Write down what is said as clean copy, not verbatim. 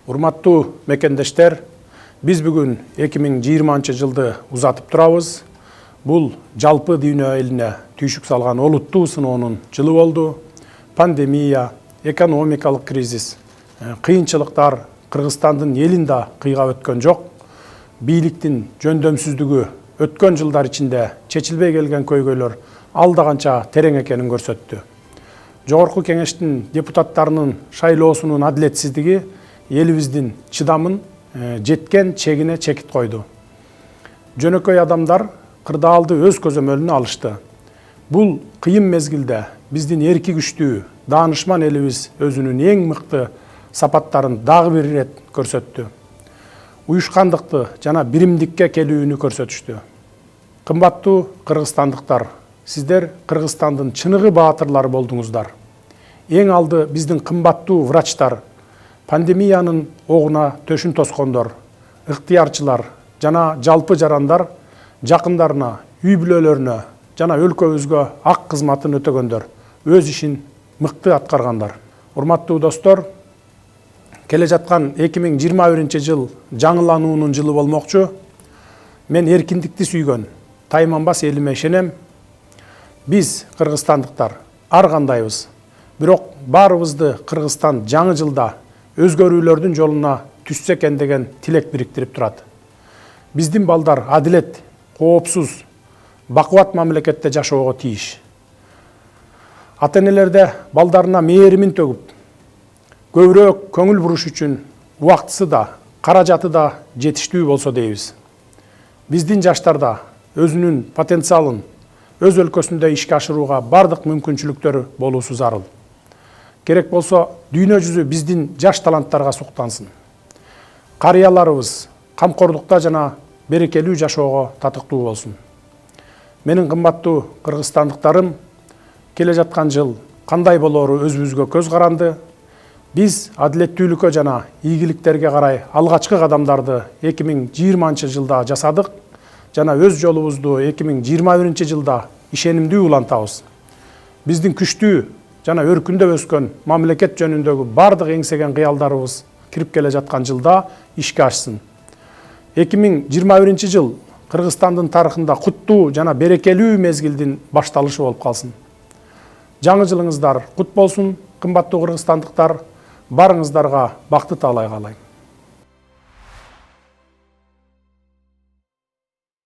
Урматтуу мекендештер, биз бүгүн 2020 жылды узатып турабыз. Бул жалпы дүйнө элине түйшүк салган олуттуу сыноонун жылы болду. Пандемия, экономикалык кризис, кыйынчылыктар Кыргызстандын элин да кыйгап өткөн жок. Бийликтин жөндөмсүздүгү өткөн жылдар ичинде чечилбей келген көйгөйлөр алда канча терең экенин көрсөттү. Жогорку кеңештин депутаттарынын шайлоосунун адилетсиздиги элибиздин чыдамын жеткен чегине чекит койду. Жөнөкөй адамдар кырдаалды өз көзөмөлүнө алышты. Бул кыйын мезгилде биздин эрки күчтүү, даанышман элибиз өзүнүн эң мыкты сапаттарын дагы бир ирет көрсөттү. Уюшкандыкты жана биримдикке келүүнү көрсөтүштү. Кымбаттуу кыргызстандыктар, сиздер Кыргызстандын чыныгы баатырлары болдуңуздар. Эң алды биздин кымбаттуу врачтар, пандемиянын огуна төшүн тоскондор, ыктыярчылар жана жалпы жарандар жакындарына, үй бүлөлөрүнө жана өлкөбүзгө ак кызматын өтөгөндөр, өз ишин мыкты аткаргандар. Урматтуу достор, келе жаткан 2021 жыл жаңылануунун жылы болмокчу. Мен эркиндикти сүйгөн, тайманбас элиме ишенем. Биз кыргызстандыктар ар кандайбыз, бирок баарыбызды Кыргызстан жаңы жылда өзгөрүүлөрдүн жолуна түшсө экен деген тилек бириктирип турат. Биздин балдар адилет, коопсуз, бакубат мамлекетте жашоого тийиш. Ата-энелерде балдарына мээримин төгүп, көбүрөөк көңүл буруш үчүн убактысы да, каражаты да жетиштүү болсо дейбиз. Биздин жаштарда өзүнүн потенциалын өз өлкөсүндө ишке ашырууга бардык мүмкүнчүлүктөрү болуусу зарыл. Керек болсо дүйнө жүзү биздин жаш таланттарга суктансын. Карыяларыбыз камкордукта жана берекелүү жашоого татыктуу болсун. Менин кымбаттуу кыргызстандыктарым, келе жаткан жыл кандай болору өзүбүзгө көз каранды. Биз адилеттүүлүккө жана ийгиликтерге карай алгачкы кадамдарды 2020 жылда жасадык жана өз жолубузду 2021 жылда ишенимдүү улантабыз. Биздин күчтүү жана өркүндөп өскөн мамлекет жөнүндөгү бардык эңсеген кыялдарыбыз кирип келе жаткан жылда ишке ашсын. 2021 жыл Кыргызстандын тарыхында куттуу жана берекелүү мезгилдин башталышы болуп калсын. Жаңы жылыңыздар кут болсун, кымбаттуу кыргызстандыктар. Барыңыздарга бакты таалай каалайм.